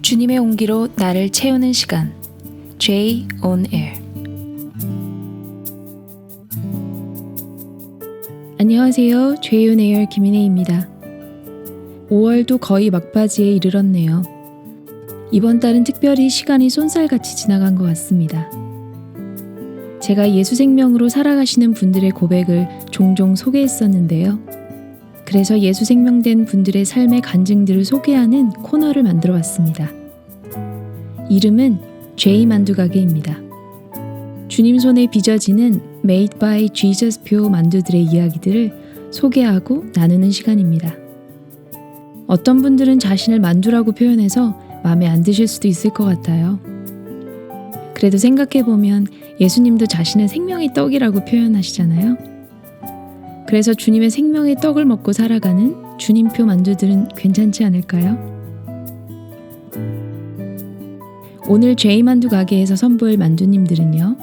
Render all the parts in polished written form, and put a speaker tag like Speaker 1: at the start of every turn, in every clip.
Speaker 1: 주님의 온기로 나를 채우는 시간 J on Air. 안녕하세요. J on Air 김인혜입니다. 5월도 거의 막바지에 이르렀네요. 이번 달은 특별히 시간이 쏜살같이 지나간 것 같습니다. 제가 예수 생명으로 살아가시는 분들의 고백을 종종 소개했었는데요. 그래서 예수 생명된 분들의 삶의 간증들을 소개하는 코너를 만들어 봤습니다. 이름은 J 만두가게입니다. 주님 손에 빚어지는 Made by Jesus 표 만두들의 이야기들을 소개하고 나누는 시간입니다. 어떤 분들은 자신을 만두라고 표현해서 마음에 안 드실 수도 있을 것 같아요. 그래도 생각해보면 예수님도 자신을 생명의 떡이라고 표현하시잖아요. 그래서 주님의 생명의 떡을 먹고 살아가는 주님표 만두들은 괜찮지 않을까요? 오늘 J만두 가게에서 선보일 만두님들은요,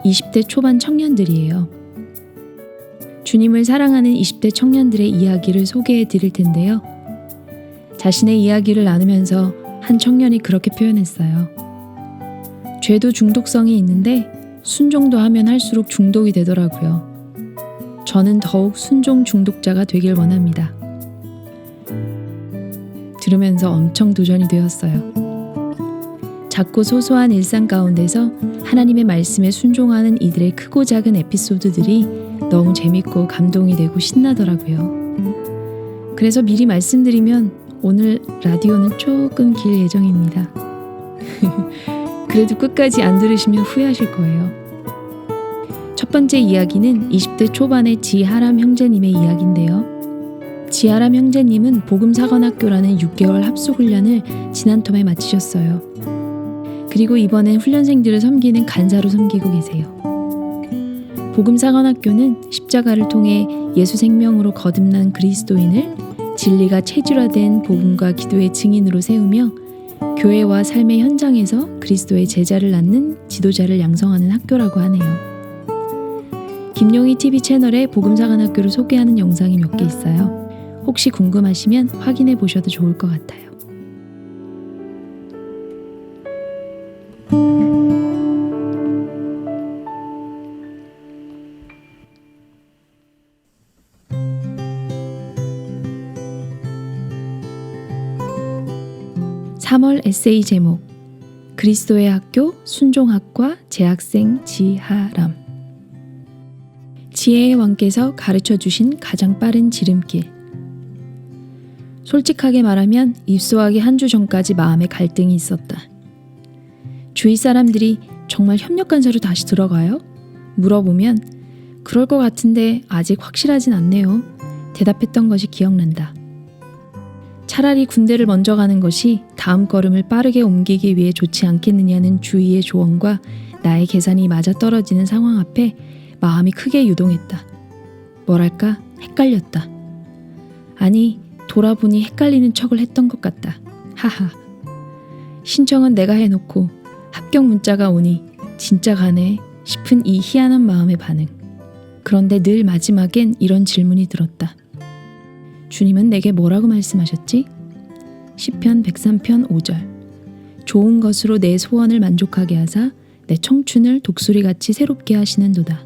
Speaker 1: 20대 초반 청년들이에요. 주님을 사랑하는 20대 청년들의 이야기를 소개해 드릴 텐데요. 자신의 이야기를 나누면서 한 청년이 그렇게 표현했어요. 죄도 중독성이 있는데 순종도 하면 할수록 중독이 되더라고요. 저는 더욱 순종 중독자가 되길 원합니다. 들으면서 엄청 도전이 되었어요. 작고 소소한 일상 가운데서 하나님의 말씀에 순종하는 이들의 크고 작은 에피소드들이 너무 재밌고 감동이 되고 신나더라고요. 그래서 미리 말씀드리면 오늘 라디오는 조금 길 예정입니다. 그래도 끝까지 안 들으시면 후회하실 거예요. 첫 번째 이야기는 20대 초반의 지하람 형제님의 이야기인데요. 지하람 형제님은 복음사관학교라는 6개월 합숙훈련을 지난 텀에 마치셨어요. 그리고 이번엔 훈련생들을 섬기는 간사로 섬기고 계세요. 복음사관학교는 십자가를 통해 예수 생명으로 거듭난 그리스도인을 진리가 체질화된 복음과 기도의 증인으로 세우며 교회와 삶의 현장에서 그리스도의 제자를 낳는 지도자를 양성하는 학교라고 하네요. 김용희 TV 채널에 복음사관학교를 소개하는 영상이 몇 개 있어요. 혹시 궁금하시면 확인해 보셔도 좋을 것 같아요. (3월) 에세이 제목 그리스도의 학교 순종학과 재학생 지하람. 지혜의 왕께서 가르쳐 주신 가장 빠른 지름길. 솔직하게 말하면 입소하기 한 주 전까지 마음에 갈등이 있었다. 주위 사람들이 정말 협력간사로 다시 들어가요? 물어보면 그럴 것 같은데 아직 확실하진 않네요. 대답했던 것이 기억난다. 차라리 군대를 먼저 가는 것이 다음 걸음을 빠르게 옮기기 위해 좋지 않겠느냐는 주위의 조언과 나의 계산이 맞아떨어지는 상황 앞에 마음이 크게 유동했다. 뭐랄까 헷갈렸다. 아니 돌아보니 헷갈리는 척을 했던 것 같다. 하하. 신청은 내가 해놓고 합격 문자가 오니 진짜 가네 싶은 이 희한한 마음의 반응. 그런데 늘 마지막엔 이런 질문이 들었다. 주님은 내게 뭐라고 말씀하셨지? 시편 103편 5절. 좋은 것으로 내 소원을 만족하게 하사 내 청춘을 독수리같이 새롭게 하시는도다.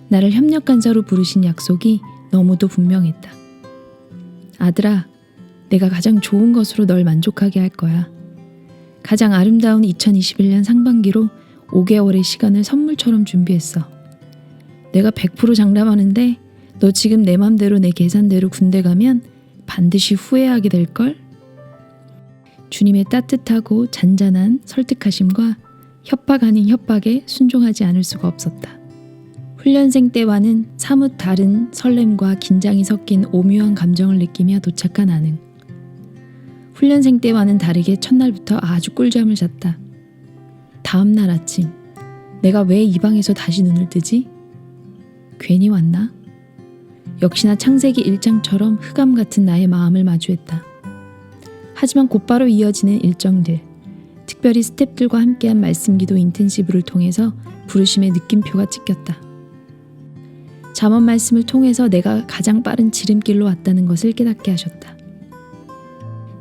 Speaker 1: 나를 협력간사로 부르신 약속이 너무도 분명했다. 아들아, 내가 가장 좋은 것으로 널 만족하게 할 거야. 가장 아름다운 2021년 상반기로 5개월의 시간을 선물처럼 준비했어. 내가 100% 장담하는데 너 지금 내 맘대로 내 계산대로 군대 가면 반드시 후회하게 될걸? 주님의 따뜻하고 잔잔한 설득하심과 협박 아닌 협박에 순종하지 않을 수가 없었다. 훈련생 때와는 사뭇 다른 설렘과 긴장이 섞인 오묘한 감정을 느끼며 도착한 나는 훈련생 때와는 다르게 첫날부터 아주 꿀잠을 잤다. 다음 날 아침 내가 왜 이 방에서 다시 눈을 뜨지? 괜히 왔나? 역시나 창세기 1장처럼 흑암 같은 나의 마음을 마주했다. 하지만 곧바로 이어지는 일정들, 특별히 스태프들과 함께한 말씀기도 인텐시브를 통해서 부르심의 느낌표가 찍혔다. 잠언 말씀을 통해서 내가 가장 빠른 지름길로 왔다는 것을 깨닫게 하셨다.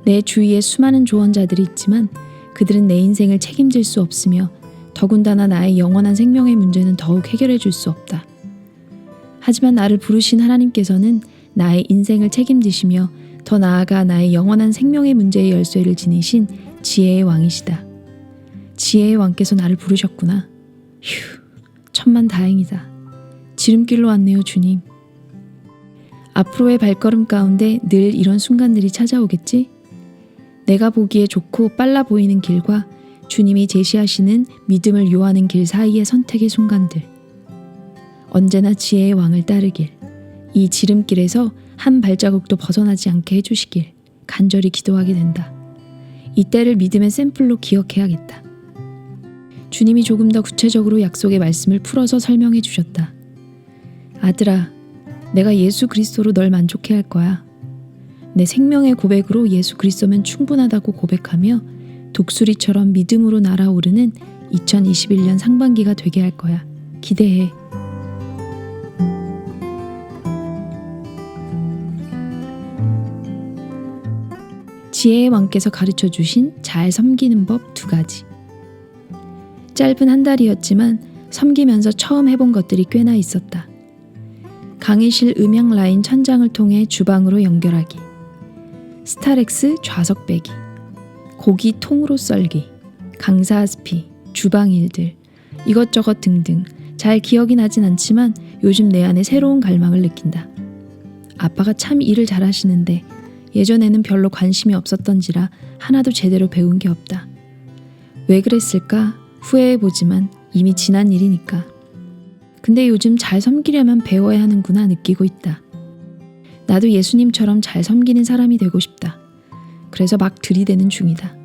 Speaker 1: 내 주위에 수많은 조언자들이 있지만 그들은 내 인생을 책임질 수 없으며 더군다나 나의 영원한 생명의 문제는 더욱 해결해 줄 수 없다. 하지만 나를 부르신 하나님께서는 나의 인생을 책임지시며 더 나아가 나의 영원한 생명의 문제의 열쇠를 지니신 지혜의 왕이시다. 지혜의 왕께서 나를 부르셨구나. 휴, 천만 다행이다. 지름길로 왔네요, 주님. 앞으로의 발걸음 가운데 늘 이런 순간들이 찾아오겠지? 내가 보기에 좋고 빨라 보이는 길과 주님이 제시하시는 믿음을 요하는 길 사이의 선택의 순간들. 언제나 지혜의 왕을 따르길, 이 지름길에서 한 발자국도 벗어나지 않게 해주시길 간절히 기도하게 된다. 이때를 믿음의 샘플로 기억해야겠다. 주님이 조금 더 구체적으로 약속의 말씀을 풀어서 설명해 주셨다. 아들아, 내가 예수 그리스도로 널 만족해 할 거야. 내 생명의 고백으로 예수 그리스도면 충분하다고 고백하며 독수리처럼 믿음으로 날아오르는 2021년 상반기가 되게 할 거야. 기대해. 지혜의 왕께서 가르쳐 주신 잘 섬기는 법 2가지. 짧은 한 달이었지만 섬기면서 처음 해본 것들이 꽤나 있었다. 강의실 음향 라인 천장을 통해 주방으로 연결하기, 스타렉스 좌석 빼기, 고기 통으로 썰기, 강사 스피, 주방 일들, 이것저것 등등 잘 기억이 나진 않지만 요즘 내 안에 새로운 갈망을 느낀다. 아빠가 참 일을 잘하시는데 예전에는 별로 관심이 없었던지라 하나도 제대로 배운 게 없다. 왜 그랬을까 후회해보지만 이미 지난 일이니까. 근데 요즘 잘 섬기려면 배워야 하는구나 느끼고 있다. 나도 예수님처럼 잘 섬기는 사람이 되고 싶다. 그래서 막 들이대는 중이다.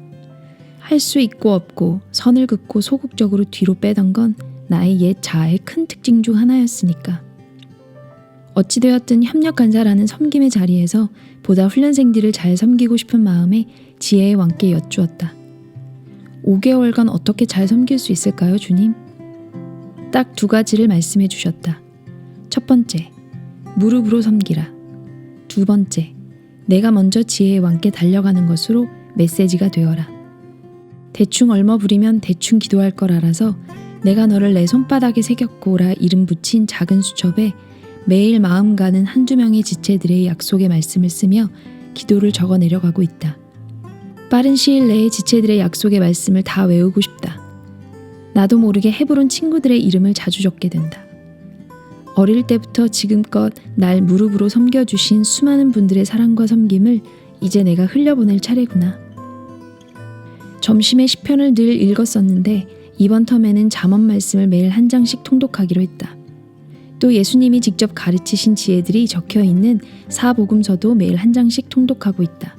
Speaker 1: 할 수 있고 없고 선을 긋고 소극적으로 뒤로 빼던 건 나의 옛 자아의 큰 특징 중 하나였으니까. 어찌되었든 협력 간사라는 섬김의 자리에서 보다 훈련생들을 잘 섬기고 싶은 마음에 지혜의 왕께 여쭈었다. 5개월간 어떻게 잘 섬길 수 있을까요, 주님? 딱 2가지를 말씀해 주셨다. 첫 번째, 무릎으로 섬기라. 2번째, 내가 먼저 지혜의 왕께 달려가는 것으로 메시지가 되어라. 대충 얼머부리면 대충 기도할 걸 알아서 내가 너를 내 손바닥에 새겼고라 이름 붙인 작은 수첩에 매일 마음 가는 한두 명의 지체들의 약속의 말씀을 쓰며 기도를 적어 내려가고 있다. 빠른 시일 내에 지체들의 약속의 말씀을 다 외우고 싶다. 나도 모르게 헤브론 친구들의 이름을 자주 적게 된다. 어릴 때부터 지금껏 날 무릎으로 섬겨주신 수많은 분들의 사랑과 섬김을 이제 내가 흘려보낼 차례구나. 점심에 시편을 늘 읽었었는데 이번 텀에는 잠언 말씀을 매일 한 장씩 통독하기로 했다. 또 예수님이 직접 가르치신 지혜들이 적혀있는 사복음서도 매일 한 장씩 통독하고 있다.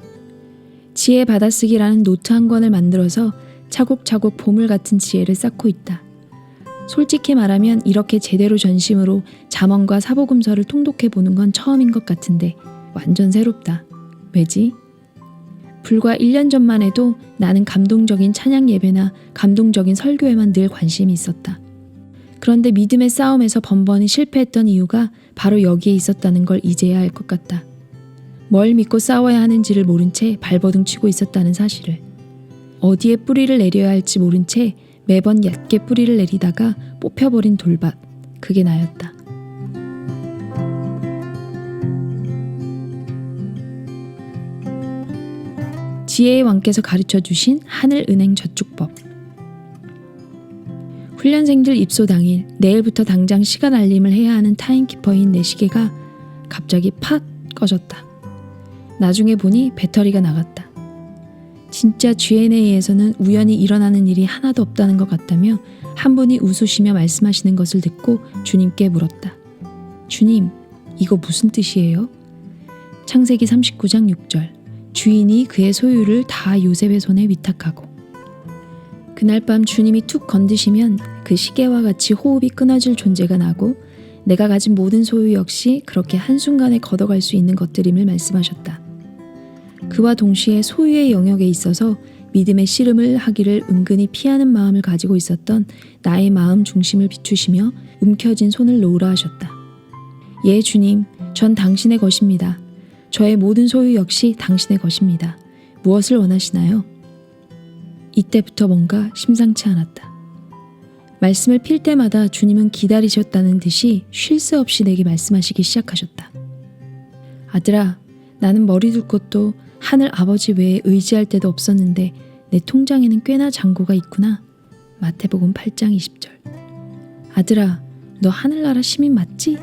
Speaker 1: 지혜 받아쓰기라는 노트 한 권을 만들어서 차곡차곡 보물 같은 지혜를 쌓고 있다. 솔직히 말하면 이렇게 제대로 전심으로 잠언과 사복음서를 통독해보는 건 처음인 것 같은데 완전 새롭다. 왜지? 불과 1년 전만 해도 나는 감동적인 찬양 예배나 감동적인 설교에만 늘 관심이 있었다. 그런데 믿음의 싸움에서 번번이 실패했던 이유가 바로 여기에 있었다는 걸 이제야 알 것 같다. 뭘 믿고 싸워야 하는지를 모른 채 발버둥 치고 있었다는 사실을. 어디에 뿌리를 내려야 할지 모른 채 매번 얕게 뿌리를 내리다가 뽑혀버린 돌밭. 그게 나였다. 지혜의 왕께서 가르쳐주신 하늘은행 저축법. 훈련생들 입소 당일 내일부터 당장 시간 알림을 해야 하는 타임키퍼인 내 시계가 갑자기 팍 꺼졌다. 나중에 보니 배터리가 나갔다. 진짜 G&A에서는 우연히 일어나는 일이 하나도 없다는 것 같다며 한 분이 웃으시며 말씀하시는 것을 듣고 주님께 물었다. 주님, 이거 무슨 뜻이에요? 창세기 39장 6절. 주인이 그의 소유를 다 요셉의 손에 위탁하고. 그날 밤 주님이 툭 건드시면 그 시계와 같이 호흡이 끊어질 존재가 나고 내가 가진 모든 소유 역시 그렇게 한순간에 걷어갈 수 있는 것들임을 말씀하셨다. 그와 동시에 소유의 영역에 있어서 믿음의 씨름을 하기를 은근히 피하는 마음을 가지고 있었던 나의 마음 중심을 비추시며 움켜진 손을 놓으라 하셨다. 예, 주님, 전 당신의 것입니다. 저의 모든 소유 역시 당신의 것입니다. 무엇을 원하시나요? 이때부터 뭔가 심상치 않았다. 말씀을 필 때마다 주님은 기다리셨다는 듯이 쉴 새 없이 내게 말씀하시기 시작하셨다. 아들아, 나는 머리 둘 곳도 하늘 아버지 외에 의지할 데도 없었는데 내 통장에는 꽤나 잔고가 있구나. 마태복음 8장 20절. 아들아, 너 하늘나라 시민 맞지?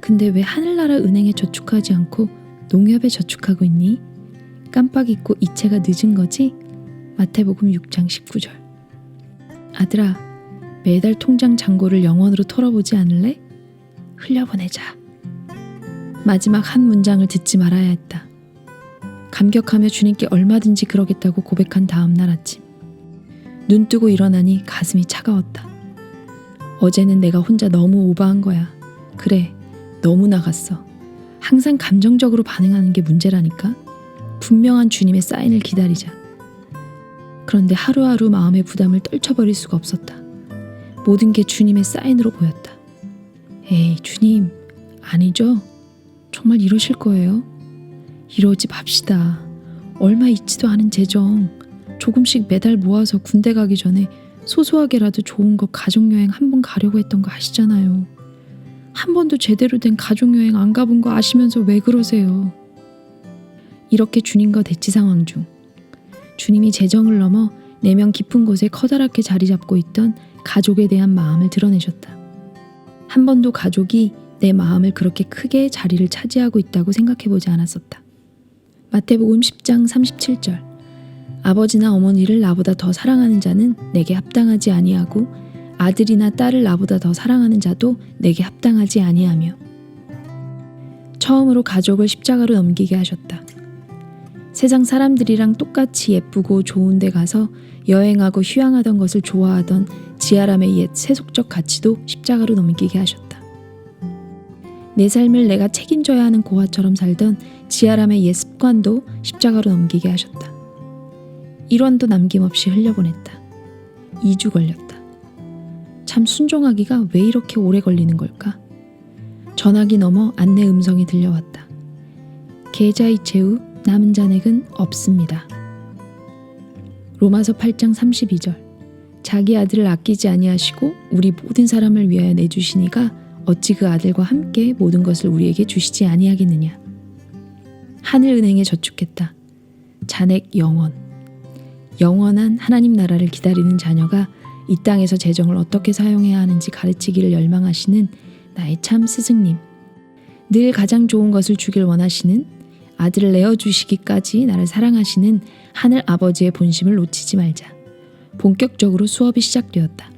Speaker 1: 근데 왜 하늘나라 은행에 저축하지 않고 농협에 저축하고 있니? 깜빡 잊고 이체가 늦은 거지? 마태복음 6장 19절. 아들아, 매달 통장 잔고를 영원으로 털어보지 않을래? 흘려보내자. 마지막 한 문장을 듣지 말아야 했다. 감격하며 주님께 얼마든지 그러겠다고 고백한 다음 날 아침. 눈 뜨고 일어나니 가슴이 차가웠다. 어제는 내가 혼자 너무 오버한 거야. 그래, 너무 나갔어. 항상 감정적으로 반응하는 게 문제라니까. 분명한 주님의 사인을 기다리자. 그런데 하루하루 마음의 부담을 떨쳐버릴 수가 없었다. 모든 게 주님의 사인으로 보였다. 에이, 주님, 아니죠? 정말 이러실 거예요? 이러지 맙시다. 얼마 있지도 않은 재정, 조금씩 매달 모아서 군대 가기 전에 소소하게라도 좋은 거 가족여행 한 번 가려고 했던 거 아시잖아요. 한 번도 제대로 된 가족여행 안 가본 거 아시면서 왜 그러세요? 이렇게 주님과 대치 상황 중 주님이 재정을 넘어 내면 깊은 곳에 커다랗게 자리 잡고 있던 가족에 대한 마음을 드러내셨다. 한 번도 가족이 내 마음을 그렇게 크게 자리를 차지하고 있다고 생각해보지 않았었다. 마태복음 10장 37절. 아버지나 어머니를 나보다 더 사랑하는 자는 내게 합당하지 아니하고 아들이나 딸을 나보다 더 사랑하는 자도 내게 합당하지 아니하며. 처음으로 가족을 십자가로 넘기게 하셨다. 세상 사람들이랑 똑같이 예쁘고 좋은 데 가서 여행하고 휴양하던 것을 좋아하던 지아람의 옛 세속적 가치도 십자가로 넘기게 하셨다. 내 삶을 내가 책임져야 하는 고아처럼 살던 지아람의 옛 습관도 십자가로 넘기게 하셨다. 1원도 남김없이 흘려보냈다. 2주 걸렸다. 참 순종하기가 왜 이렇게 오래 걸리는 걸까? 전화기 넘어 안내 음성이 들려왔다. 계좌 이체 후 남은 잔액은 없습니다. 로마서 8장 32절. 자기 아들을 아끼지 아니하시고 우리 모든 사람을 위하여 내주시니가 어찌 그 아들과 함께 모든 것을 우리에게 주시지 아니하겠느냐. 하늘은행에 저축했다. 잔액 영원. 영원한 하나님 나라를 기다리는 자녀가 이 땅에서 재정을 어떻게 사용해야 하는지 가르치기를 열망하시는 나의 참 스승님. 늘 가장 좋은 것을 주길 원하시는, 아들을 내어주시기까지 나를 사랑하시는 하늘 아버지의 본심을 놓치지 말자. 본격적으로 수업이 시작되었다.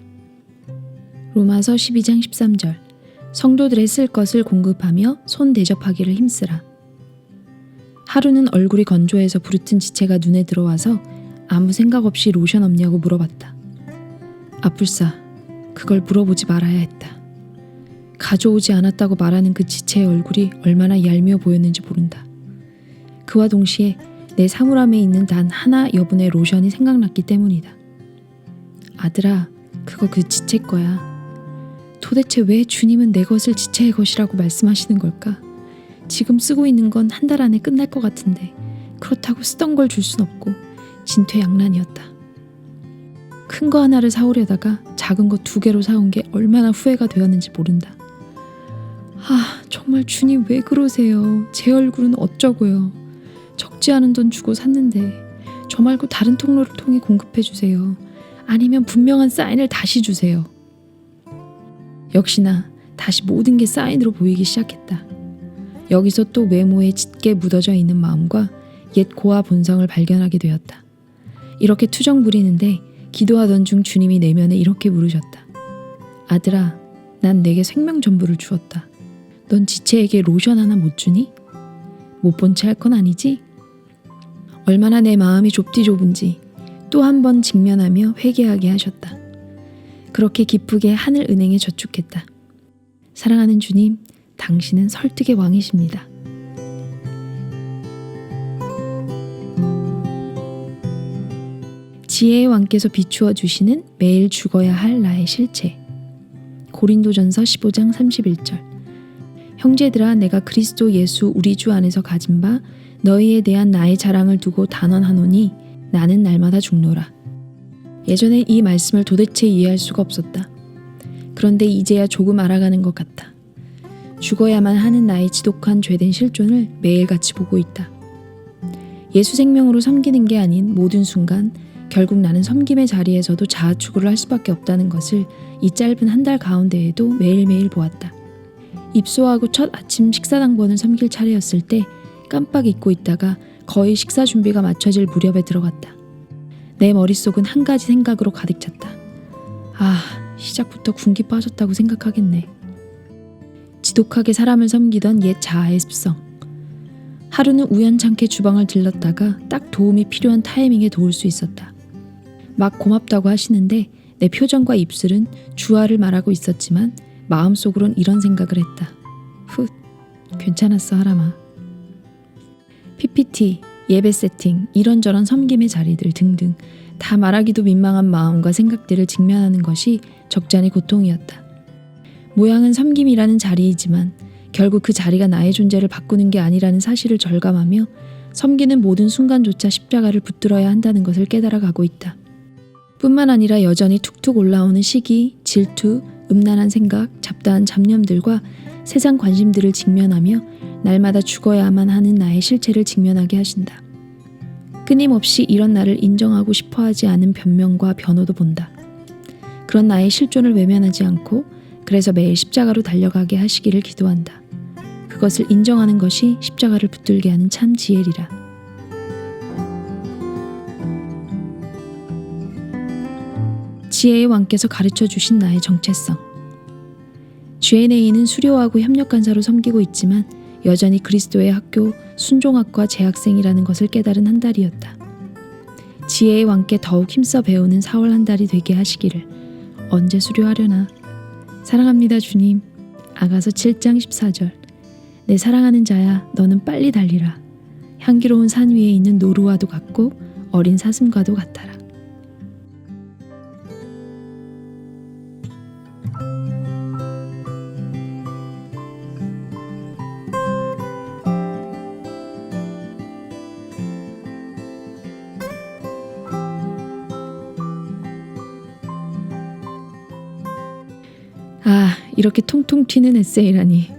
Speaker 1: 로마서 12장 13절. 성도들의 쓸 것을 공급하며 손 대접하기를 힘쓰라. 하루는 얼굴이 건조해서 부르튼 지체가 눈에 들어와서 아무 생각 없이 로션 없냐고 물어봤다. 아뿔싸, 그걸 물어보지 말아야 했다. 가져오지 않았다고 말하는 그 지체의 얼굴이 얼마나 얄미워 보였는지 모른다. 그와 동시에 내 사물함에 있는 단 하나 여분의 로션이 생각났기 때문이다. 아들아, 그거 그 지체 거야. 도대체 왜 주님은 내 것을 지체의 것이라고 말씀하시는 걸까? 지금 쓰고 있는 건 한 달 안에 끝날 것 같은데 그렇다고 쓰던 걸 줄 순 없고 진퇴양난이었다. 큰 거 하나를 사오려다가 작은 거 2개로 사온 게 얼마나 후회가 되었는지 모른다. 정말 주님 왜 그러세요? 제 얼굴은 어쩌고요? 적지 않은 돈 주고 샀는데 저 말고 다른 통로를 통해 공급해 주세요. 아니면 분명한 사인을 다시 주세요. 역시나 다시 모든 게 사인으로 보이기 시작했다. 여기서 또 외모에 짙게 묻어져 있는 마음과 옛 고아 본성을 발견하게 되었다. 이렇게 투정 부리는데 기도하던 중 주님이 내면에 이렇게 물으셨다. 아들아, 난 내게 생명 전부를 주었다. 넌 지체에게 로션 하나 못 주니? 못 본 채 할 건 아니지? 얼마나 내 마음이 좁디 좁은지 또 한 번 직면하며 회개하게 하셨다. 그렇게 기쁘게 하늘은행에 저축했다. 사랑하는 주님, 당신은 설득의 왕이십니다. 지혜의 왕께서 비추어 주시는 매일 죽어야 할 나의 실체. 고린도전서 15장 31절. 형제들아, 내가 그리스도 예수 우리 주 안에서 가진 바 너희에 대한 나의 자랑을 두고 단언하노니 나는 날마다 죽노라. 예전에 이 말씀을 도대체 이해할 수가 없었다. 그런데 이제야 조금 알아가는 것 같다. 죽어야만 하는 나의 지독한 죄된 실존을 매일같이 보고 있다. 예수 생명으로 섬기는 게 아닌 모든 순간 결국 나는 섬김의 자리에서도 자아추구를 할 수밖에 없다는 것을 이 짧은 한 달 가운데에도 매일매일 보았다. 입소하고 첫 아침 식사당번을 섬길 차례였을 때 깜빡 잊고 있다가 거의 식사 준비가 맞춰질 무렵에 들어갔다. 내 머릿속은 한 가지 생각으로 가득 찼다. 시작부터 군기 빠졌다고 생각하겠네. 지독하게 사람을 섬기던 옛 자아의 습성. 하루는 우연찮게 주방을 들렀다가 딱 도움이 필요한 타이밍에 도울 수 있었다. 막 고맙다고 하시는데 내 표정과 입술은 주아를 말하고 있었지만 마음속으론 이런 생각을 했다. 괜찮았어 하람아. PPT, 예배 세팅, 이런저런 섬김의 자리들 등등 다 말하기도 민망한 마음과 생각들을 직면하는 것이 적잖이 고통이었다. 모양은 섬김이라는 자리이지만 결국 그 자리가 나의 존재를 바꾸는 게 아니라는 사실을 절감하며 섬기는 모든 순간조차 십자가를 붙들어야 한다는 것을 깨달아가고 있다. 뿐만 아니라 여전히 툭툭 올라오는 시기, 질투, 음란한 생각, 잡다한 잡념들과 세상 관심들을 직면하며 날마다 죽어야만 하는 나의 실체를 직면하게 하신다. 끊임없이 이런 나를 인정하고 싶어하지 않은 변명과 변호도 본다. 그런 나의 실존을 외면하지 않고 그래서 매일 십자가로 달려가게 하시기를 기도한다. 그것을 인정하는 것이 십자가를 붙들게 하는 참 지혜리라. 지혜의 왕께서 가르쳐 주신 나의 정체성. G&A는 수료하고 협력간사로 섬기고 있지만 여전히 그리스도의 학교 순종학과 재학생이라는 것을 깨달은 한 달이었다. 지혜의 왕께 더욱 힘써 배우는 4월 한 달이 되게 하시기를. 언제 수료하려나. 사랑합니다 주님. 아가서 7장 14절. 내 사랑하는 자야, 너는 빨리 달리라. 향기로운 산 위에 있는 노루와도 같고 어린 사슴과도 같아라. 이렇게 통통 튀는 에세이라니.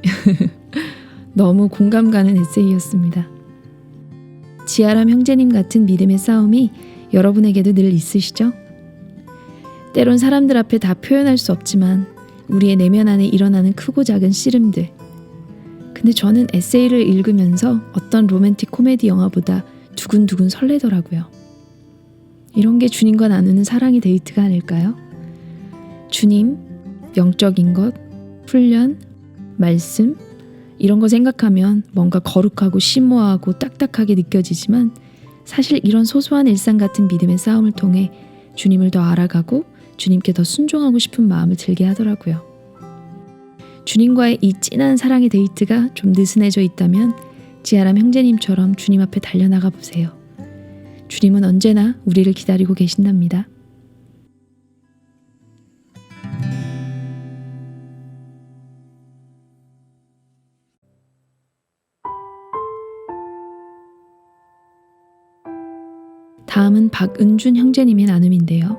Speaker 1: 너무 공감 가는 에세이였습니다. 지아람 형제님 같은 믿음의 싸움이 여러분에게도 늘 있으시죠? 때론 사람들 앞에 다 표현할 수 없지만 우리의 내면 안에 일어나는 크고 작은 씨름들. 근데 저는 에세이를 읽으면서 어떤 로맨틱 코미디 영화보다 두근두근 설레더라고요. 이런 게 주님과 나누는 사랑의 데이트가 아닐까요? 주님, 영적인 것, 훈련, 말씀 이런 거 생각하면 뭔가 거룩하고 심오하고 딱딱하게 느껴지지만 사실 이런 소소한 일상 같은 믿음의 싸움을 통해 주님을 더 알아가고 주님께 더 순종하고 싶은 마음을 들게 하더라고요. 주님과의 이 진한 사랑의 데이트가 좀 느슨해져 있다면 지아람 형제님처럼 주님 앞에 달려나가 보세요. 주님은 언제나 우리를 기다리고 계신답니다. 다음은 박은준 형제님의 나눔인데요.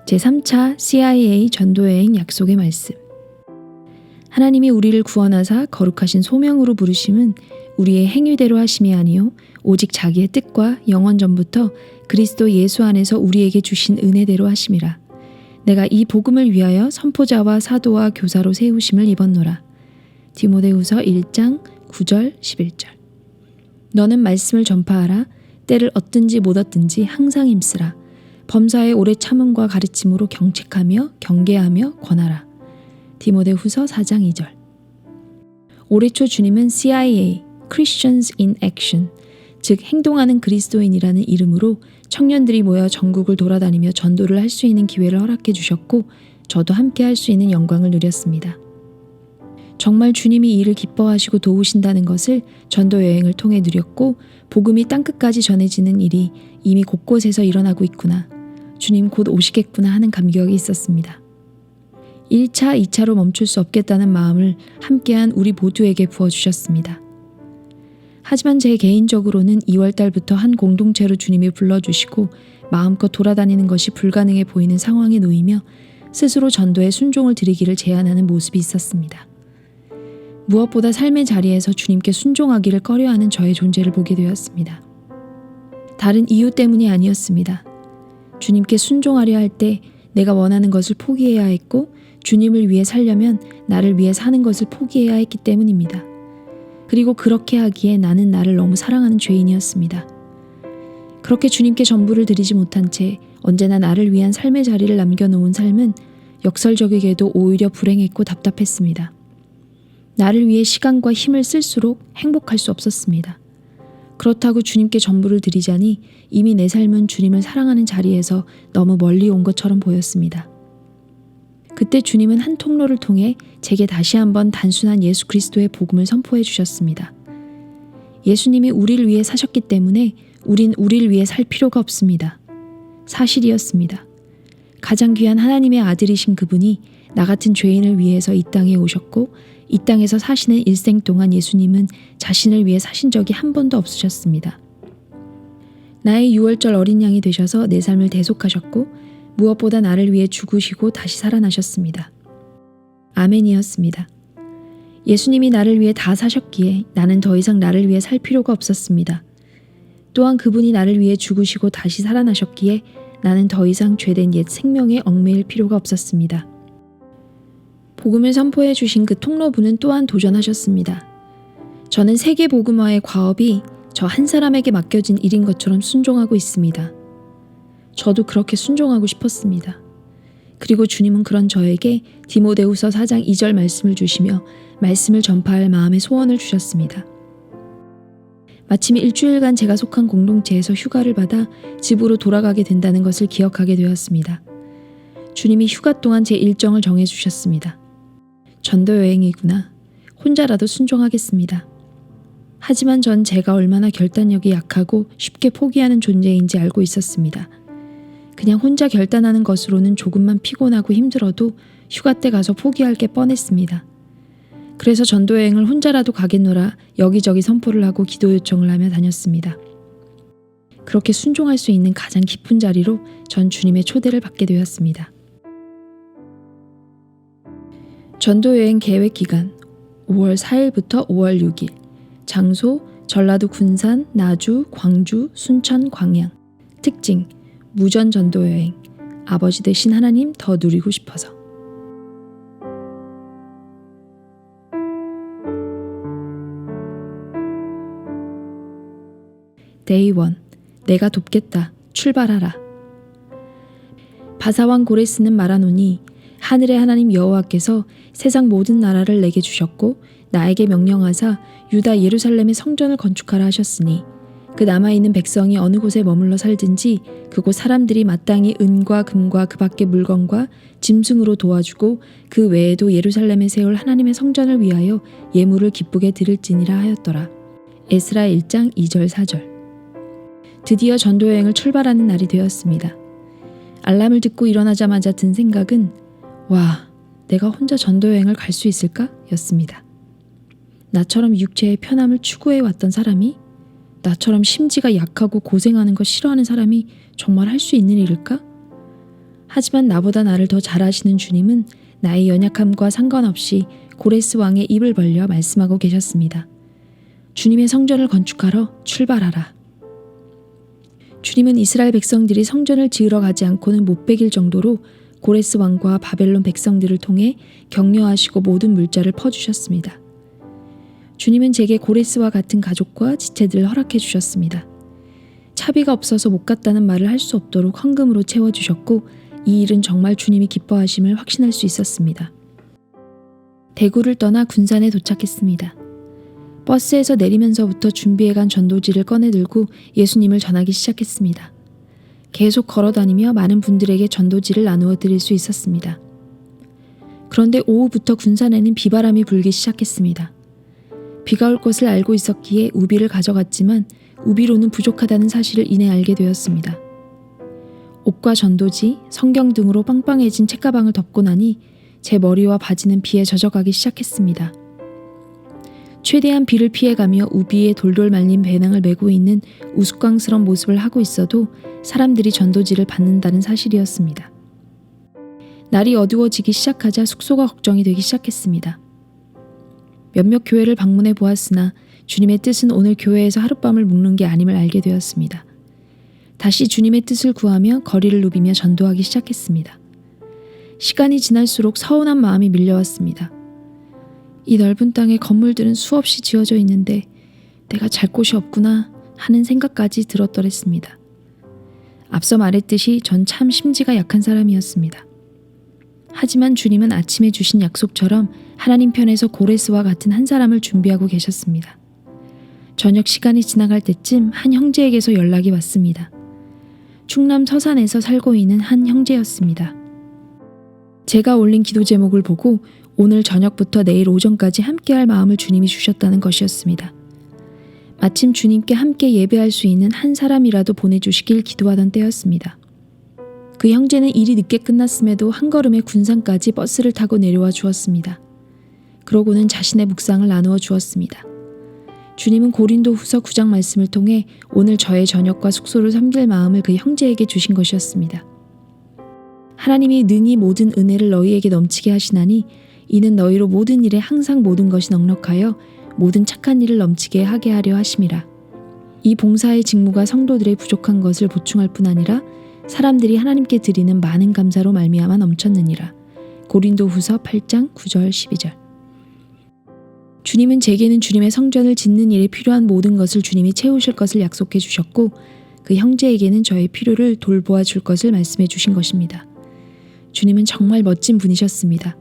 Speaker 1: 제3차 CIA 전도여행 약속의 말씀. 하나님이 우리를 구원하사 거룩하신 소명으로 부르심은 우리의 행위대로 하심이 아니요 오직 자기의 뜻과 영원 전부터 그리스도 예수 안에서 우리에게 주신 은혜대로 하심이라. 내가 이 복음을 위하여 선포자와 사도와 교사로 세우심을 입었노라. 디모데후서 1장 9절 11절. 너는 말씀을 전파하라. 때를 얻든지 못 얻든지 항상 힘쓰라. 범사의 오래 참음과 가르침으로 경책하며 경계하며 권하라. 디모데후서 4장 2절. 올해 초 주님은 CIA, Christians in Action, 즉 행동하는 그리스도인이라는 이름으로 청년들이 모여 전국을 돌아다니며 전도를 할 수 있는 기회를 허락해 주셨고 저도 함께 할 수 있는 영광을 누렸습니다. 정말 주님이 이를 기뻐하시고 도우신다는 것을 전도 여행을 통해 누렸고 복음이 땅끝까지 전해지는 일이 이미 곳곳에서 일어나고 있구나. 주님 곧 오시겠구나 하는 감격이 있었습니다. 1차, 2차로 멈출 수 없겠다는 마음을 함께한 우리 모두에게 부어주셨습니다. 하지만 제 개인적으로는 2월달부터 한 공동체로 주님이 불러주시고 마음껏 돌아다니는 것이 불가능해 보이는 상황에 놓이며 스스로 전도에 순종을 드리기를 제안하는 모습이 있었습니다. 무엇보다 삶의 자리에서 주님께 순종하기를 꺼려하는 저의 존재를 보게 되었습니다. 다른 이유 때문이 아니었습니다. 주님께 순종하려 할 때 내가 원하는 것을 포기해야 했고 주님을 위해 살려면 나를 위해 사는 것을 포기해야 했기 때문입니다. 그리고 그렇게 하기에 나는 나를 너무 사랑하는 죄인이었습니다. 그렇게 주님께 전부를 드리지 못한 채 언제나 나를 위한 삶의 자리를 남겨놓은 삶은 역설적이게도 오히려 불행했고 답답했습니다. 나를 위해 시간과 힘을 쓸수록 행복할 수 없었습니다. 그렇다고 주님께 전부를 드리자니 이미 내 삶은 주님을 사랑하는 자리에서 너무 멀리 온 것처럼 보였습니다. 그때 주님은 한 통로를 통해 제게 다시 한번 단순한 예수 그리스도의 복음을 선포해 주셨습니다. 예수님이 우리를 위해 사셨기 때문에 우린 우리를 위해 살 필요가 없습니다. 사실이었습니다. 가장 귀한 하나님의 아들이신 그분이 나 같은 죄인을 위해서 이 땅에 오셨고 이 땅에서 사시는 일생 동안 예수님은 자신을 위해 사신 적이 한 번도 없으셨습니다. 나의 6월절 어린 양이 되셔서 내 삶을 대속하셨고 무엇보다 나를 위해 죽으시고 다시 살아나셨습니다. 아멘이었습니다. 예수님이 나를 위해 다 사셨기에 나는 더 이상 나를 위해 살 필요가 없었습니다. 또한 그분이 나를 위해 죽으시고 다시 살아나셨기에 나는 더 이상 죄된 옛 생명에 얽매일 필요가 없었습니다. 복음을 선포해 주신 그 통로부는 또한 도전하셨습니다. 저는 세계 복음화의 과업이 저 한 사람에게 맡겨진 일인 것처럼 순종하고 있습니다. 저도 그렇게 순종하고 싶었습니다. 그리고 주님은 그런 저에게 디모데후서 4장 2절 말씀을 주시며 말씀을 전파할 마음의 소원을 주셨습니다. 마침 일주일간 제가 속한 공동체에서 휴가를 받아 집으로 돌아가게 된다는 것을 기억하게 되었습니다. 주님이 휴가 동안 제 일정을 정해주셨습니다. 전도 여행이구나. 혼자라도 순종하겠습니다. 하지만 전 제가 얼마나 결단력이 약하고 쉽게 포기하는 존재인지 알고 있었습니다. 그냥 혼자 결단하는 것으로는 조금만 피곤하고 힘들어도 휴가 때 가서 포기할 게 뻔했습니다. 그래서 전도여행을 혼자라도 가겠노라 여기저기 선포를 하고 기도 요청을 하며 다녔습니다. 그렇게 순종할 수 있는 가장 깊은 자리로 전 주님의 초대를 받게 되었습니다. 전도여행 계획 기간 5월 4일부터 5월 6일 장소 전라도 군산, 나주, 광주, 순천, 광양 특징 무전 전도여행 아버지 되신 하나님 더 누리고 싶어서 데이 1 내가 돕겠다 출발하라. 바사왕 고레스는 말하노니 하늘의 하나님 여호와께서 세상 모든 나라를 내게 주셨고 나에게 명령하사 유다 예루살렘의 성전을 건축하라 하셨으니 그 남아있는 백성이 어느 곳에 머물러 살든지 그곳 사람들이 마땅히 은과 금과 그 밖의 물건과 짐승으로 도와주고 그 외에도 예루살렘에 세울 하나님의 성전을 위하여 예물을 기쁘게 드릴지니라 하였더라. 에스라 1장 2절 4절. 드디어 전도여행을 출발하는 날이 되었습니다. 알람을 듣고 일어나자마자 든 생각은 와, 내가 혼자 전도여행을 갈 수 있을까? 였습니다. 나처럼 육체의 편함을 추구해왔던 사람이 나처럼 심지가 약하고 고생하는 거 싫어하는 사람이 정말 할 수 있는 일일까? 하지만 나보다 나를 더 잘 아시는 주님은 나의 연약함과 상관없이 고레스 왕의 입을 벌려 말씀하고 계셨습니다. 주님의 성전을 건축하러 출발하라. 주님은 이스라엘 백성들이 성전을 지으러 가지 않고는 못 베길 정도로 고레스 왕과 바벨론 백성들을 통해 격려하시고 모든 물자를 퍼주셨습니다. 주님은 제게 고레스와 같은 가족과 지체들을 허락해 주셨습니다. 차비가 없어서 못 갔다는 말을 할 수 없도록 헌금으로 채워주셨고 이 일은 정말 주님이 기뻐하심을 확신할 수 있었습니다. 대구를 떠나 군산에 도착했습니다. 버스에서 내리면서부터 준비해간 전도지를 꺼내들고 예수님을 전하기 시작했습니다. 계속 걸어다니며 많은 분들에게 전도지를 나누어 드릴 수 있었습니다. 그런데 오후부터 군산에는 비바람이 불기 시작했습니다. 비가 올 것을 알고 있었기에 우비를 가져갔지만 우비로는 부족하다는 사실을 이내 알게 되었습니다. 옷과 전도지, 성경 등으로 빵빵해진 책가방을 덮고 나니 제 머리와 바지는 비에 젖어가기 시작했습니다. 최대한 비를 피해가며 우비에 돌돌 말린 배낭을 메고 있는 우스꽝스런 모습을 하고 있어도 사람들이 전도지를 받는다는 사실이었습니다. 날이 어두워지기 시작하자 숙소가 걱정이 되기 시작했습니다. 몇몇 교회를 방문해 보았으나 주님의 뜻은 오늘 교회에서 하룻밤을 묵는 게 아님을 알게 되었습니다. 다시 주님의 뜻을 구하며 거리를 누비며 전도하기 시작했습니다. 시간이 지날수록 서운한 마음이 밀려왔습니다. 이 넓은 땅에 건물들은 수없이 지어져 있는데 내가 잘 곳이 없구나 하는 생각까지 들었더랬습니다. 앞서 말했듯이 전 참 심지가 약한 사람이었습니다. 하지만 주님은 아침에 주신 약속처럼 하나님 편에서 고레스와 같은 한 사람을 준비하고 계셨습니다. 저녁 시간이 지나갈 때쯤 한 형제에게서 연락이 왔습니다. 충남 서산에서 살고 있는 한 형제였습니다. 제가 올린 기도 제목을 보고 오늘 저녁부터 내일 오전까지 함께할 마음을 주님이 주셨다는 것이었습니다. 마침 주님께 함께 예배할 수 있는 한 사람이라도 보내주시길 기도하던 때였습니다. 그 형제는 일이 늦게 끝났음에도 한 걸음에 군산까지 버스를 타고 내려와 주었습니다. 그러고는 자신의 묵상을 나누어 주었습니다. 주님은 고린도후서 9장 말씀을 통해 오늘 저의 저녁과 숙소를 섬길 마음을 그 형제에게 주신 것이었습니다. 하나님이 능히 모든 은혜를 너희에게 넘치게 하시나니 이는 너희로 모든 일에 항상 모든 것이 넉넉하여 모든 착한 일을 넘치게 하게 하려 하심이라. 이 봉사의 직무가 성도들의 부족한 것을 보충할 뿐 아니라 사람들이 하나님께 드리는 많은 감사로 말미암아 넘쳤느니라. 고린도후서 8장 9절 12절. 주님은 제게는 주님의 성전을 짓는 일에 필요한 모든 것을 주님이 채우실 것을 약속해 주셨고 그 형제에게는 저의 필요를 돌보아 줄 것을 말씀해 주신 것입니다. 주님은 정말 멋진 분이셨습니다.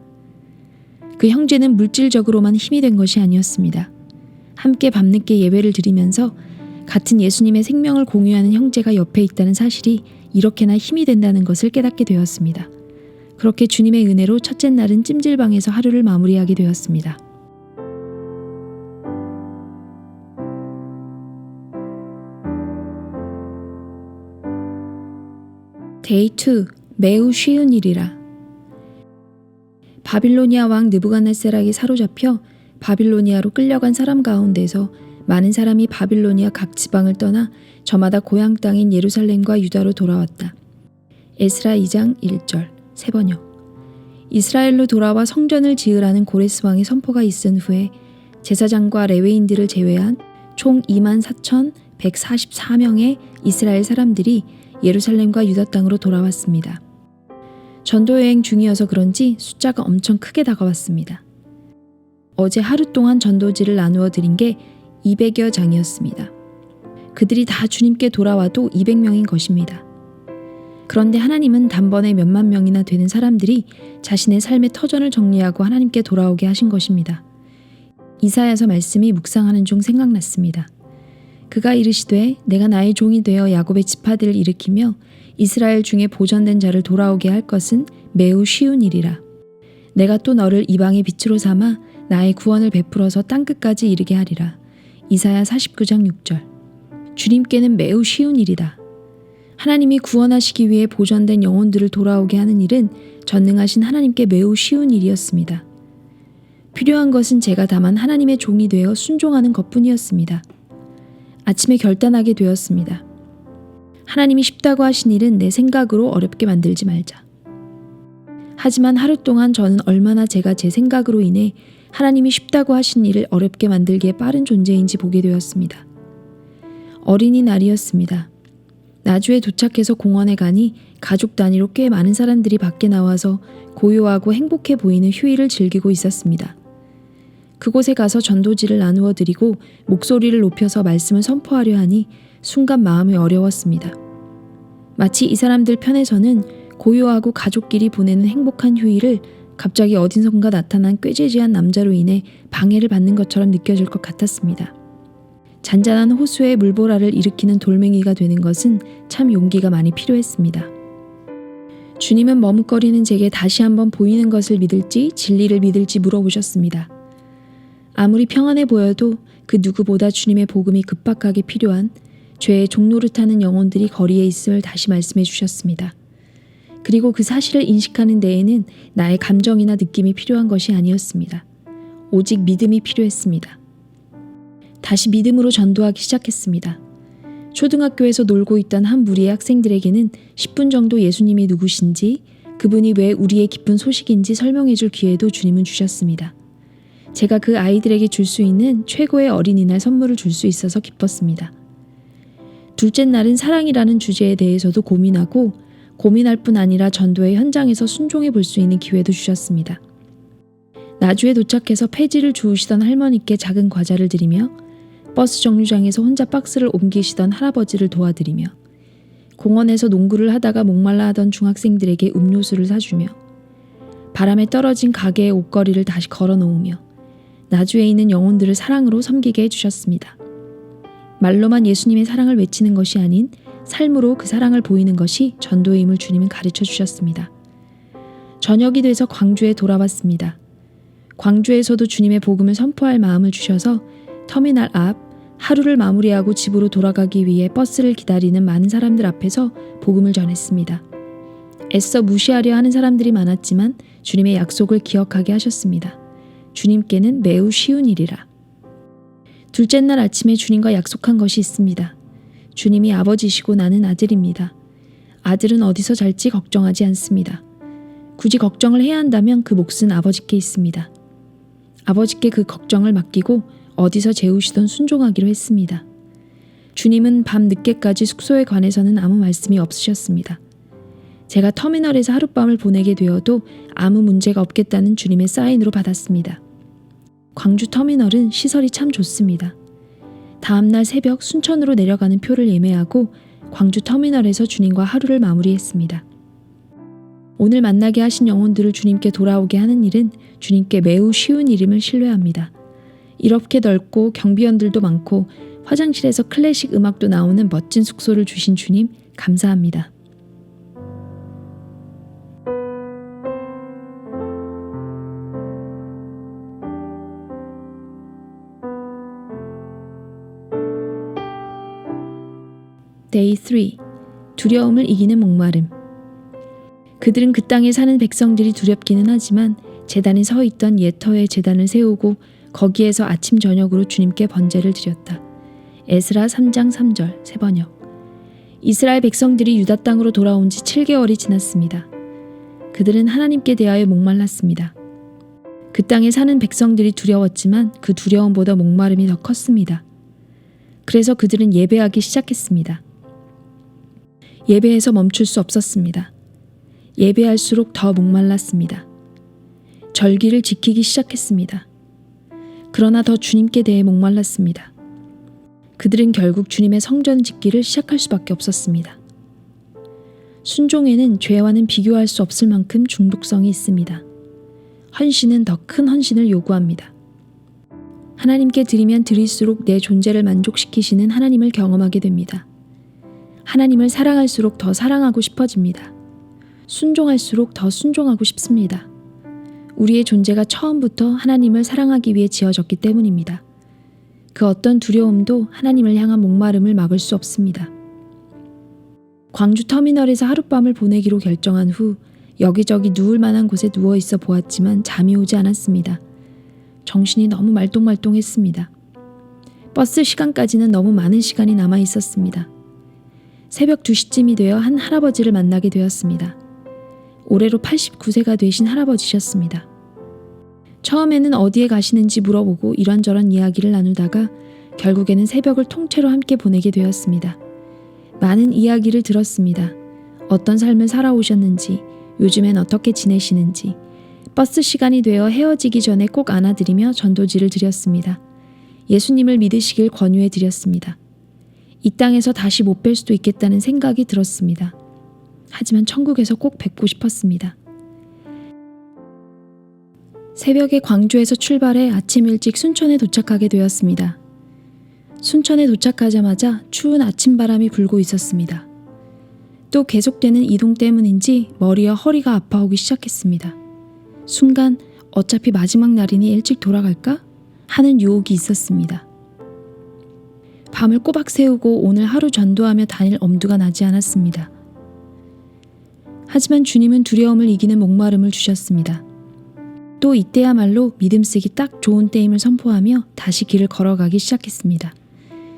Speaker 1: 그 형제는 물질적으로만 힘이 된 것이 아니었습니다. 함께 밤늦게 예배를 드리면서 같은 예수님의 생명을 공유하는 형제가 옆에 있다는 사실이 이렇게나 힘이 된다는 것을 깨닫게 되었습니다. 그렇게 주님의 은혜로 첫째 날은 찜질방에서 하루를 마무리하게 되었습니다. 데이 2. 매우 쉬운 일이라. 바빌로니아 왕 느부갓네살에게 사로잡혀 바빌로니아로 끌려간 사람 가운데서 많은 사람이 바빌로니아 각 지방을 떠나 저마다 고향 땅인 예루살렘과 유다로 돌아왔다. 에스라 2장 1절 세번역. 이스라엘로 돌아와 성전을 지으라는 고레스 왕의 선포가 있은 후에 제사장과 레위인들을 제외한 총 24,144명의 이스라엘 사람들이 예루살렘과 유다 땅으로 돌아왔습니다. 전도여행 중이어서 그런지 숫자가 엄청 크게 다가왔습니다. 어제 하루 동안 전도지를 나누어 드린 게 200여 장이었습니다. 그들이 다 주님께 돌아와도 200명인 것입니다. 그런데 하나님은 단번에 몇만 명이나 되는 사람들이 자신의 삶의 터전을 정리하고 하나님께 돌아오게 하신 것입니다. 이사야서 말씀이 묵상하는 중 생각났습니다. 그가 이르시되 내가 나의 종이 되어 야곱의 지파들을 일으키며 이스라엘 중에 보전된 자를 돌아오게 할 것은 매우 쉬운 일이라. 내가 또 너를 이방의 빛으로 삼아 나의 구원을 베풀어서 땅끝까지 이르게 하리라. 이사야 49장 6절. 주님께는 매우 쉬운 일이다. 하나님이 구원하시기 위해 보전된 영혼들을 돌아오게 하는 일은 전능하신 하나님께 매우 쉬운 일이었습니다. 필요한 것은 제가 다만 하나님의 종이 되어 순종하는 것뿐이었습니다. 아침에 결단하게 되었습니다. 하나님이 쉽다고 하신 일은 내 생각으로 어렵게 만들지 말자. 하지만 하루 동안 저는 얼마나 제가 제 생각으로 인해 하나님이 쉽다고 하신 일을 어렵게 만들기에 빠른 존재인지 보게 되었습니다. 어린이날이었습니다. 나주에 도착해서 공원에 가니 가족 단위로 꽤 많은 사람들이 밖에 나와서 고요하고 행복해 보이는 휴일을 즐기고 있었습니다. 그곳에 가서 전도지를 나누어 드리고 목소리를 높여서 말씀을 선포하려 하니 순간 마음이 어려웠습니다. 마치 이 사람들 편에서는 고요하고 가족끼리 보내는 행복한 휴일을 갑자기 어디선가 나타난 꾀죄죄한 남자로 인해 방해를 받는 것처럼 느껴질 것 같았습니다. 잔잔한 호수에 물보라를 일으키는 돌멩이가 되는 것은 참 용기가 많이 필요했습니다. 주님은 머뭇거리는 제게 다시 한번 보이는 것을 믿을지 진리를 믿을지 물어보셨습니다. 아무리 평안해 보여도 그 누구보다 주님의 복음이 급박하게 필요한 죄의 종노릇하는 영혼들이 거리에 있음을 다시 말씀해 주셨습니다. 그리고 그 사실을 인식하는 데에는 나의 감정이나 느낌이 필요한 것이 아니었습니다. 오직 믿음이 필요했습니다. 다시 믿음으로 전도하기 시작했습니다. 초등학교에서 놀고 있던 한 무리의 학생들에게는 10분 정도 예수님이 누구신지, 그분이 왜 우리의 기쁜 소식인지 설명해 줄 기회도 주님은 주셨습니다. 제가 그 아이들에게 줄 수 있는 최고의 어린이날 선물을 줄 수 있어서 기뻤습니다. 둘째 날은 사랑이라는 주제에 대해서도 고민하고 고민할 뿐 아니라 전도의 현장에서 순종해 볼 수 있는 기회도 주셨습니다. 나주에 도착해서 폐지를 주우시던 할머니께 작은 과자를 드리며 버스 정류장에서 혼자 박스를 옮기시던 할아버지를 도와드리며 공원에서 농구를 하다가 목말라 하던 중학생들에게 음료수를 사주며 바람에 떨어진 가게의 옷걸이를 다시 걸어놓으며 나주에 있는 영혼들을 사랑으로 섬기게 해주셨습니다. 말로만 예수님의 사랑을 외치는 것이 아닌 삶으로 그 사랑을 보이는 것이 전도의 힘을 주님은 가르쳐 주셨습니다. 저녁이 돼서 광주에 돌아왔습니다. 광주에서도 주님의 복음을 선포할 마음을 주셔서 터미널 앞 하루를 마무리하고 집으로 돌아가기 위해 버스를 기다리는 많은 사람들 앞에서 복음을 전했습니다. 애써 무시하려 하는 사람들이 많았지만 주님의 약속을 기억하게 하셨습니다. 주님께는 매우 쉬운 일이라. 둘째 날 아침에 주님과 약속한 것이 있습니다. 주님이 아버지시고 나는 아들입니다. 아들은 어디서 잘지 걱정하지 않습니다. 굳이 걱정을 해야 한다면 그 몫은 아버지께 있습니다. 아버지께 그 걱정을 맡기고 어디서 재우시던 순종하기로 했습니다. 주님은 밤 늦게까지 숙소에 관해서는 아무 말씀이 없으셨습니다. 제가 터미널에서 하룻밤을 보내게 되어도 아무 문제가 없겠다는 주님의 사인으로 받았습니다. 광주 터미널은 시설이 참 좋습니다. 다음날 새벽 순천으로 내려가는 표를 예매하고 광주 터미널에서 주님과 하루를 마무리했습니다. 오늘 만나게 하신 영혼들을 주님께 돌아오게 하는 일은 주님께 매우 쉬운 일임을 신뢰합니다. 이렇게 넓고 경비원들도 많고 화장실에서 클래식 음악도 나오는 멋진 숙소를 주신 주님 감사합니다. Day 3. 두려움을 이기는 목마름. 그들은 그 땅에 사는 백성들이 두렵기는 하지만 제단에 서 있던 옛 터의 제단을 세우고 거기에서 아침 저녁으로 주님께 번제를 드렸다. 에스라 3장 3절 새번역. 이스라엘 백성들이 유다 땅으로 돌아온 지 7개월이 지났습니다. 그들은 하나님께 대하여 목말랐습니다. 그 땅에 사는 백성들이 두려웠지만 그 두려움보다 목마름이 더 컸습니다. 그래서 그들은 예배하기 시작했습니다. 예배에서 멈출 수 없었습니다. 예배할수록 더 목말랐습니다. 절기를 지키기 시작했습니다. 그러나 더 주님께 대해 목말랐습니다. 그들은 결국 주님의 성전 짓기를 시작할 수밖에 없었습니다. 순종에는 죄와는 비교할 수 없을 만큼 중독성이 있습니다. 헌신은 더 큰 헌신을 요구합니다. 하나님께 드리면 드릴수록 내 존재를 만족시키시는 하나님을 경험하게 됩니다. 하나님을 사랑할수록 더 사랑하고 싶어집니다. 순종할수록 더 순종하고 싶습니다. 우리의 존재가 처음부터 하나님을 사랑하기 위해 지어졌기 때문입니다. 그 어떤 두려움도 하나님을 향한 목마름을 막을 수 없습니다. 광주 터미널에서 하룻밤을 보내기로 결정한 후 여기저기 누울 만한 곳에 누워 있어 보았지만 잠이 오지 않았습니다. 정신이 너무 말똥말똥했습니다. 버스 시간까지는 너무 많은 시간이 남아 있었습니다. 새벽 2시쯤이 되어 한 할아버지를 만나게 되었습니다. 올해로 89세가 되신 할아버지셨습니다. 처음에는 어디에 가시는지 물어보고 이런저런 이야기를 나누다가 결국에는 새벽을 통째로 함께 보내게 되었습니다. 많은 이야기를 들었습니다. 어떤 삶을 살아오셨는지, 요즘엔 어떻게 지내시는지, 버스 시간이 되어 헤어지기 전에 꼭 안아드리며 전도지를 드렸습니다. 예수님을 믿으시길 권유해 드렸습니다. 이 땅에서 다시 못 뵐 수도 있겠다는 생각이 들었습니다. 하지만 천국에서 꼭 뵙고 싶었습니다. 새벽에 광주에서 출발해 아침 일찍 순천에 도착하게 되었습니다. 순천에 도착하자마자 추운 아침바람이 불고 있었습니다. 또 계속되는 이동 때문인지 머리와 허리가 아파오기 시작했습니다. 순간 어차피 마지막 날이니 일찍 돌아갈까? 하는 유혹이 있었습니다. 밤을 꼬박 새우고 오늘 하루 전도하며 다닐 엄두가 나지 않았습니다. 하지만 주님은 두려움을 이기는 목마름을 주셨습니다. 또 이때야말로 믿음 쓰기 딱 좋은 때임을 선포하며 다시 길을 걸어가기 시작했습니다.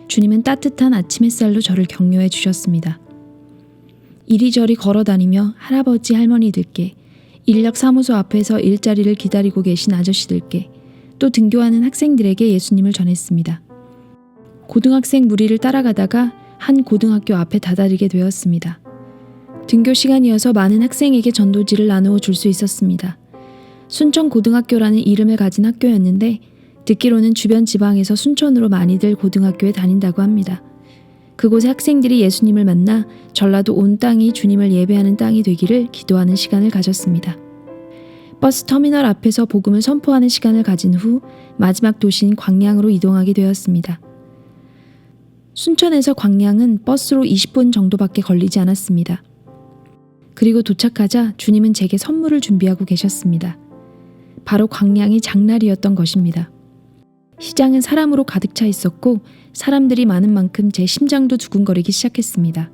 Speaker 1: 주님은 따뜻한 아침 햇살로 저를 격려해 주셨습니다. 이리저리 걸어다니며 할아버지 할머니들께, 인력 사무소 앞에서 일자리를 기다리고 계신 아저씨들께, 또 등교하는 학생들에게 예수님을 전했습니다. 고등학생 무리를 따라가다가 한 고등학교 앞에 다다르게 되었습니다. 등교 시간이어서 많은 학생에게 전도지를 나누어 줄 수 있었습니다. 순천고등학교라는 이름을 가진 학교였는데 듣기로는 주변 지방에서 순천으로 많이들 고등학교에 다닌다고 합니다. 그곳의 학생들이 예수님을 만나 전라도 온 땅이 주님을 예배하는 땅이 되기를 기도하는 시간을 가졌습니다. 버스 터미널 앞에서 복음을 선포하는 시간을 가진 후 마지막 도시인 광양으로 이동하게 되었습니다. 순천에서 광양은 버스로 20분 정도밖에 걸리지 않았습니다. 그리고 도착하자 주님은 제게 선물을 준비하고 계셨습니다. 바로 광양이 장날이었던 것입니다. 시장은 사람으로 가득 차 있었고 사람들이 많은 만큼 제 심장도 두근거리기 시작했습니다.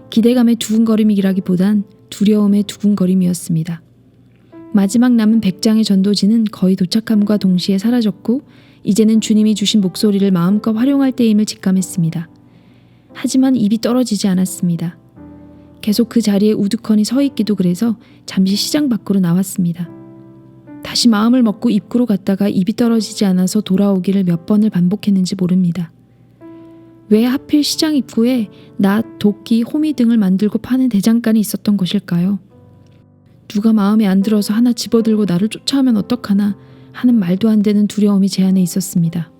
Speaker 1: 기대감의 두근거림이라기보단 두려움의 두근거림이었습니다. 마지막 남은 100장의 전도지는 거의 도착함과 동시에 사라졌고 이제는 주님이 주신 목소리를 마음껏 활용할 때임을 직감했습니다. 하지만 입이 떨어지지 않았습니다. 계속 그 자리에 우두커니 서 있기도 그래서 잠시 시장 밖으로 나왔습니다. 다시 마음을 먹고 입구로 갔다가 입이 떨어지지 않아서 돌아오기를 몇 번을 반복했는지 모릅니다. 왜 하필 시장 입구에 낫, 도끼, 호미 등을 만들고 파는 대장간이 있었던 것일까요? 누가 마음에 안 들어서 하나 집어들고 나를 쫓아오면 어떡하나 하는 말도 안 되는 두려움이 제 안에 있었습니다.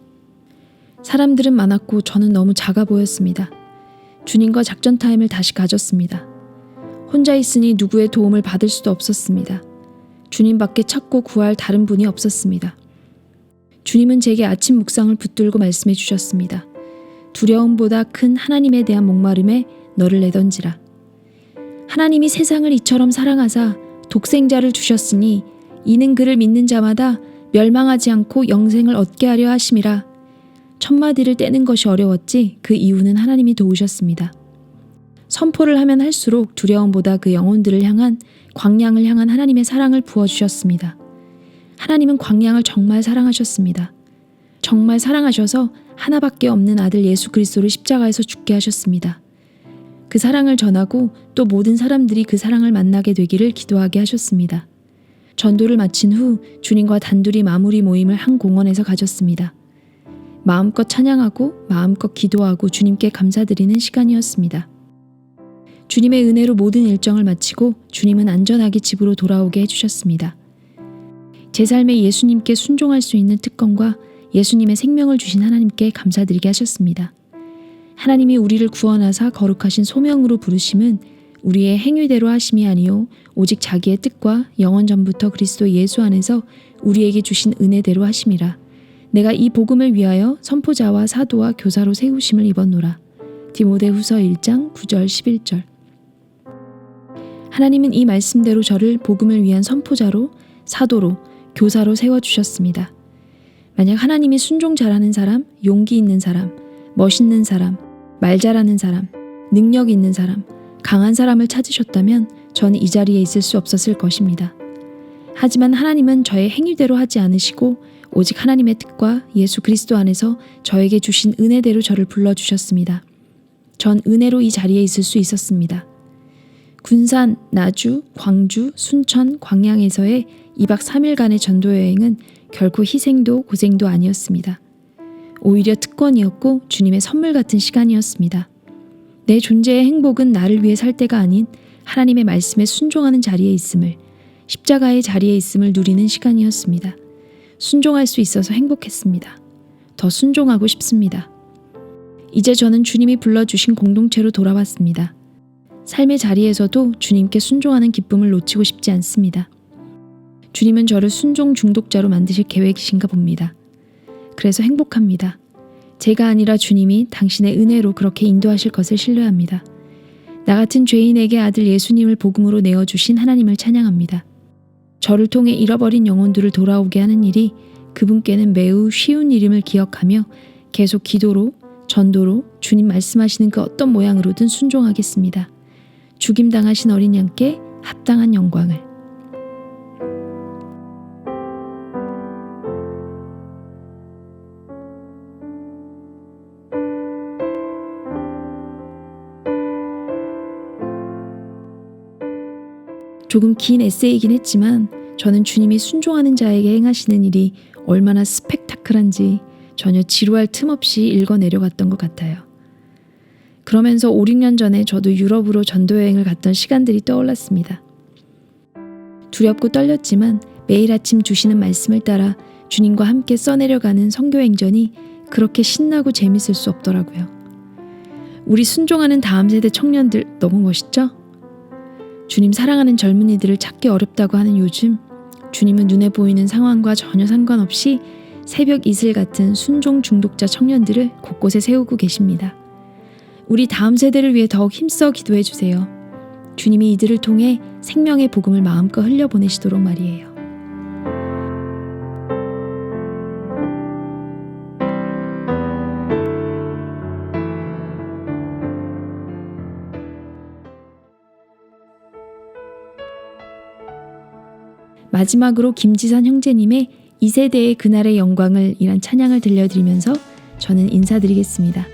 Speaker 1: 사람들은 많았고 저는 너무 작아 보였습니다. 주님과 작전 타임을 다시 가졌습니다. 혼자 있으니 누구의 도움을 받을 수도 없었습니다. 주님밖에 찾고 구할 다른 분이 없었습니다. 주님은 제게 아침 묵상을 붙들고 말씀해 주셨습니다. 두려움보다 큰 하나님에 대한 목마름에 너를 내던지라. 하나님이 세상을 이처럼 사랑하사 독생자를 주셨으니 이는 그를 믿는 자마다 멸망하지 않고 영생을 얻게 하려 하심이라. 첫마디를 떼는 것이 어려웠지 그 이유는 하나님이 도우셨습니다. 선포를 하면 할수록 두려움보다 그 영혼들을 향한 광양을 향한 하나님의 사랑을 부어주셨습니다. 하나님은 광양을 정말 사랑하셨습니다. 정말 사랑하셔서 하나밖에 없는 아들 예수 그리스도를 십자가에서 죽게 하셨습니다. 그 사랑을 전하고 또 모든 사람들이 그 사랑을 만나게 되기를 기도하게 하셨습니다. 전도를 마친 후 주님과 단둘이 마무리 모임을 한 공원에서 가졌습니다. 마음껏 찬양하고 마음껏 기도하고 주님께 감사드리는 시간이었습니다. 주님의 은혜로 모든 일정을 마치고 주님은 안전하게 집으로 돌아오게 해주셨습니다. 제 삶에 예수님께 순종할 수 있는 특권과 예수님의 생명을 주신 하나님께 감사드리게 하셨습니다. 하나님이 우리를 구원하사 거룩하신 소명으로 부르심은 우리의 행위대로 하심이 아니요 오직 자기의 뜻과 영원 전부터 그리스도 예수 안에서 우리에게 주신 은혜대로 하심이라. 내가 이 복음을 위하여 선포자와 사도와 교사로 세우심을 입었노라. 디모데후서 1장 9절 11절. 하나님은 이 말씀대로 저를 복음을 위한 선포자로, 사도로, 교사로 세워주셨습니다. 만약 하나님이 순종 잘하는 사람, 용기 있는 사람, 멋있는 사람, 말 잘하는 사람, 능력 있는 사람, 강한 사람을 찾으셨다면 저는 이 자리에 있을 수 없었을 것입니다. 하지만 하나님은 저의 행위대로 하지 않으시고 오직 하나님의 뜻과 예수 그리스도 안에서 저에게 주신 은혜대로 저를 불러주셨습니다. 전 은혜로 이 자리에 있을 수 있었습니다. 군산, 나주, 광주, 순천, 광양에서의 2박 3일간의 전도여행은 결코 희생도 고생도 아니었습니다. 오히려 특권이었고 주님의 선물 같은 시간이었습니다. 내 존재의 행복은 나를 위해 살 때가 아닌 하나님의 말씀에 순종하는 자리에 있음을, 십자가의 자리에 있음을 누리는 시간이었습니다. 순종할 수 있어서 행복했습니다. 더 순종하고 싶습니다. 이제 저는 주님이 불러주신 공동체로 돌아왔습니다. 삶의 자리에서도 주님께 순종하는 기쁨을 놓치고 싶지 않습니다. 주님은 저를 순종 중독자로 만드실 계획이신가 봅니다. 그래서 행복합니다. 제가 아니라 주님이 당신의 은혜로 그렇게 인도하실 것을 신뢰합니다. 나 같은 죄인에게 아들 예수님을 복음으로 내어주신 하나님을 찬양합니다. 저를 통해 잃어버린 영혼들을 돌아오게 하는 일이 그분께는 매우 쉬운 일임을 기억하며 계속 기도로, 전도로 주님 말씀하시는 그 어떤 모양으로든 순종하겠습니다. 죽임당하신 어린 양께 합당한 영광을. 조금 긴 에세이이긴 했지만 저는 주님이 순종하는 자에게 행하시는 일이 얼마나 스펙타클한지 전혀 지루할 틈 없이 읽어내려갔던 것 같아요. 그러면서 5, 6년 전에 저도 유럽으로 전도여행을 갔던 시간들이 떠올랐습니다. 두렵고 떨렸지만 매일 아침 주시는 말씀을 따라 주님과 함께 써내려가는 선교행전이 그렇게 신나고 재밌을 수 없더라고요. 우리 순종하는 다음 세대 청년들 너무 멋있죠? 주님 사랑하는 젊은이들을 찾기 어렵다고 하는 요즘, 주님은 눈에 보이는 상황과 전혀 상관없이 새벽 이슬 같은 순종 중독자 청년들을 곳곳에 세우고 계십니다. 우리 다음 세대를 위해 더욱 힘써 기도해 주세요. 주님이 이들을 통해 생명의 복음을 마음껏 흘려보내시도록 말이에요. 마지막으로 김지선 형제님의 2세대의 그날의 영광을 이란 찬양을 들려드리면서 저는 인사드리겠습니다.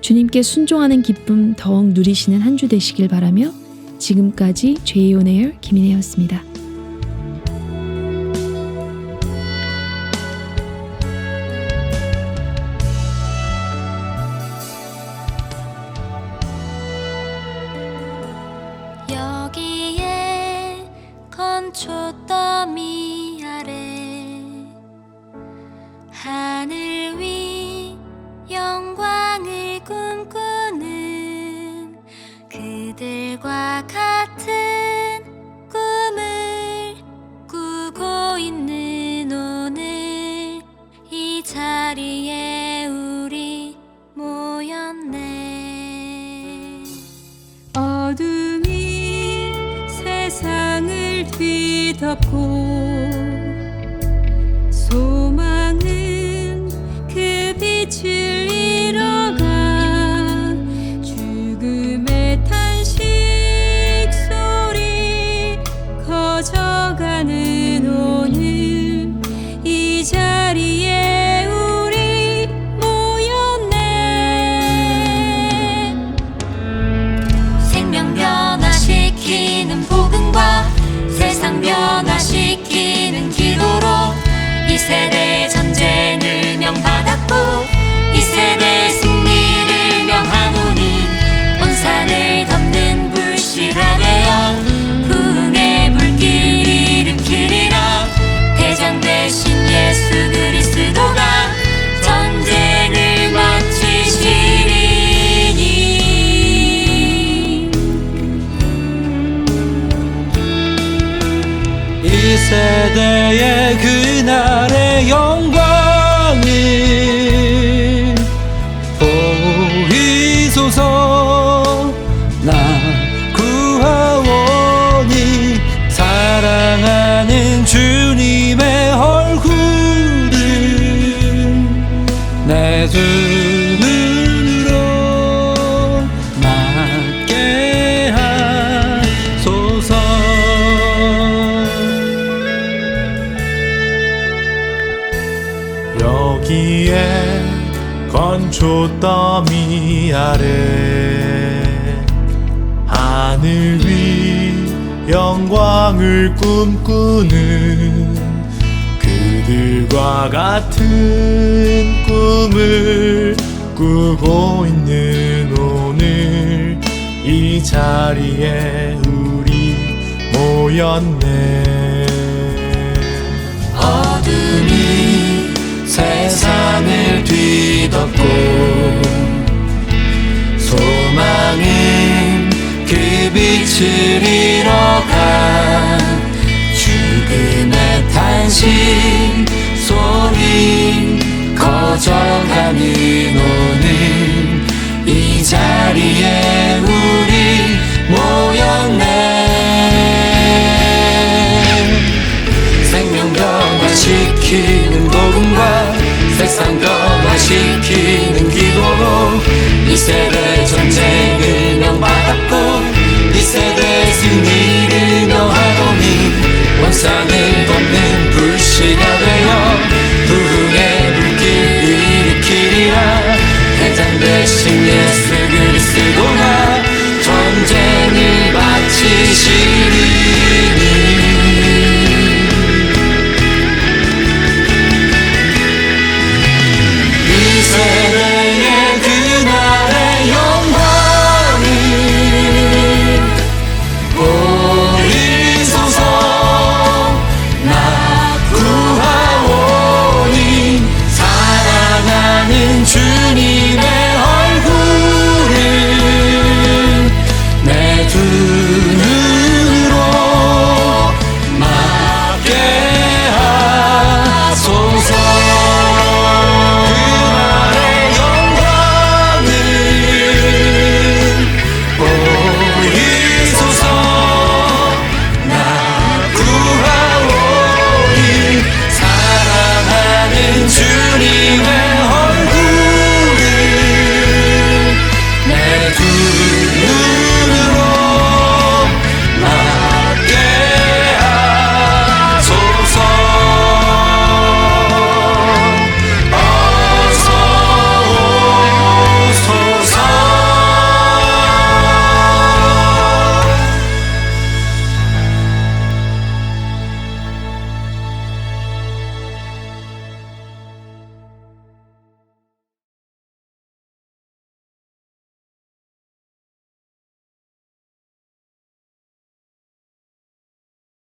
Speaker 1: 주님께 순종하는 기쁨 더욱 누리시는 한 주 되시길 바라며 지금까지 제이온에어 김인혜였습니다.
Speaker 2: 여기에 건초더미 아래 하늘 위 영광을 꿈꾸는 그들과 같은 꿈을 꾸고 있는 오늘 이 자리에 우리 모였네. 어둠이 세상을 뒤덮고 소망은 그 빛을 잃어가 죽음의 탄식 소리 커져가는 오늘 이 자리에 우리 모였네. 생명 변화시키는 복음과 세상 변화시키는 기도로 이 세대의 전쟁을 명받았고 이 세대의 승리를 명하노니 온 산을 덮는 불씨가 되어 부흥의 불길 일으키리라. 대장 되신 예수 그리스도가 전쟁을 마치시리니
Speaker 3: 이 세대의 그날의 영광을 보이소서. 나 구하오니 사랑하는 주님의 얼굴을 내 두 눈으로 맞게 하소서. 여기에 건초더미 아래 하늘 위 영광을 꿈꾸는 그들과 같은 꿈을 꾸고 있는 오늘 이 자리에 우리 모였네. 어둠이 세상을 뒤덮고 소망은 그 빛을 잃어가 죽음의 탄식 소리 커져가는 오늘 이 자리에 우리 주님이